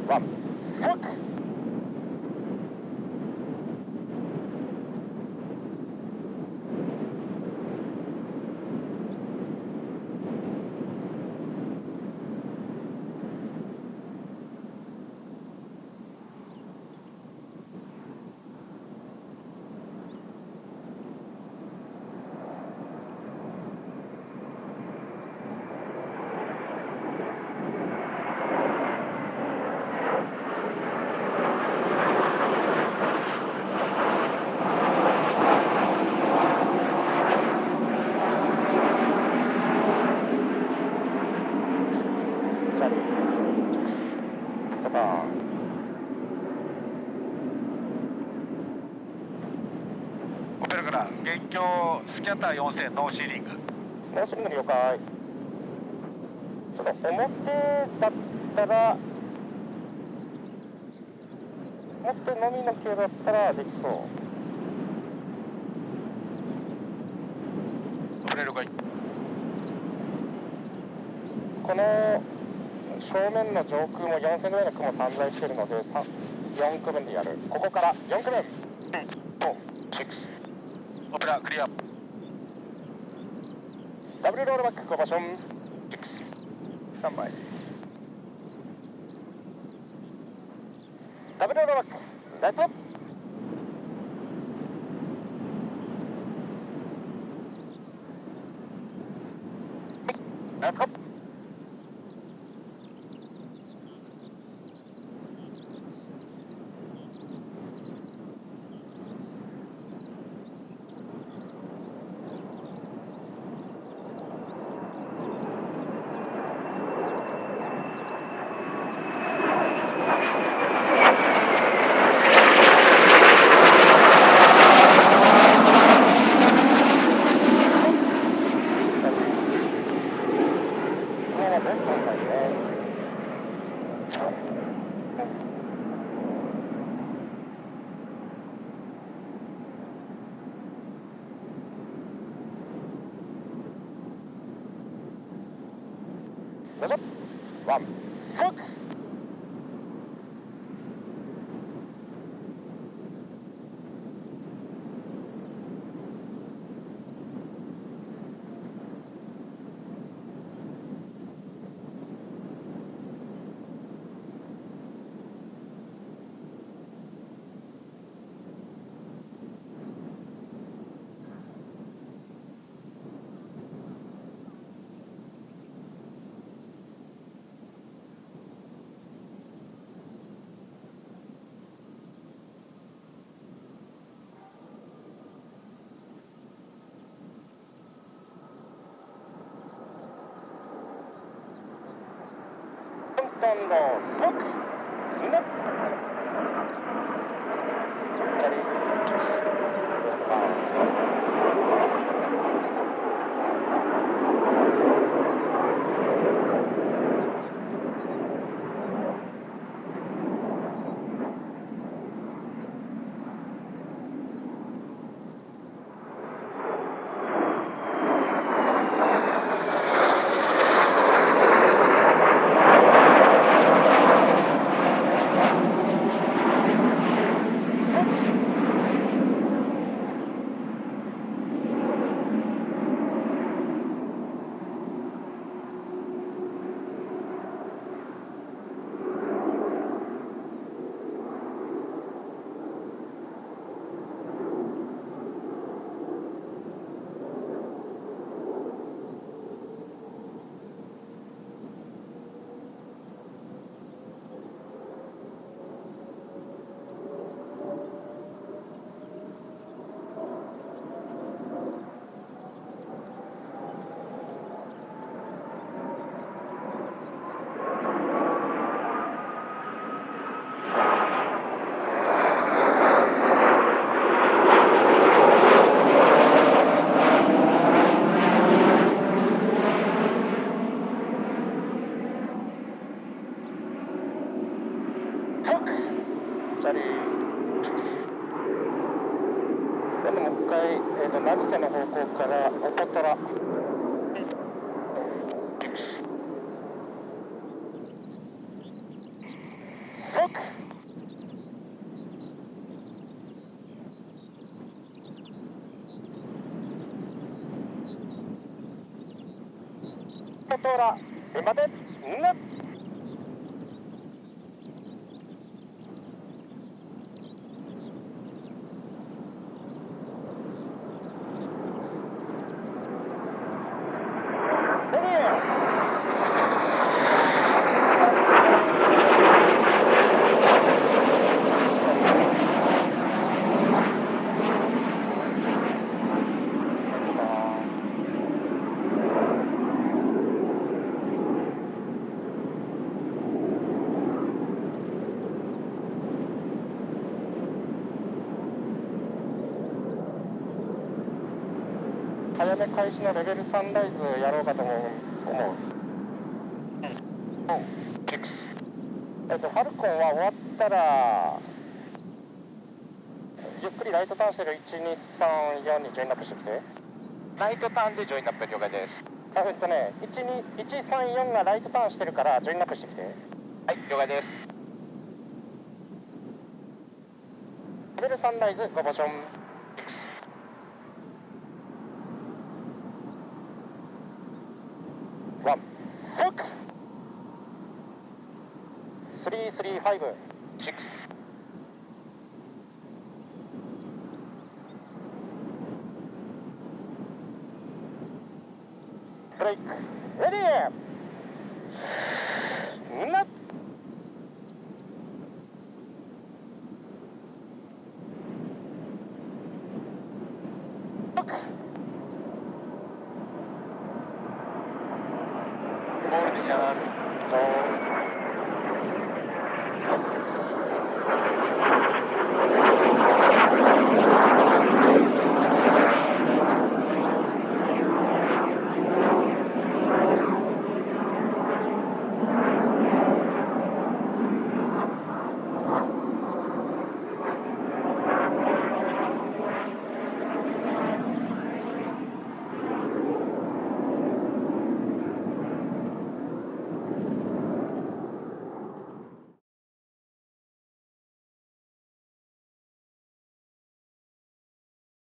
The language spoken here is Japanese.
ワン、スモーク。オペラから現況スキャッター4000ノーシーリング。ノーシーリング了解。ちょっと表だったら、表のみの系だったらできそう。オペラ了解。この正面の上空も4000ぐらいの雲散在しているので4区分でやる。ここから4区分。オペラクリア。ダブルロールバックコーバーションスタンバイ。ダブルロールバックライト。ライト。ワン、スモーク。どんどんスモーク。みんな成瀬の方向からオポトラ。トトーラ現場で早め開始のレベル3ライズやろうかと思う。ファルコンは終わったらゆっくりライトターンしてる1234にジョインナップしてきて。ライトターンでジョインナップ了解です。134がライトターンしてるからジョインナップしてきて。はい了解です。レベル3ライズ5ポジション。1ソーク335 6ブレイクレディー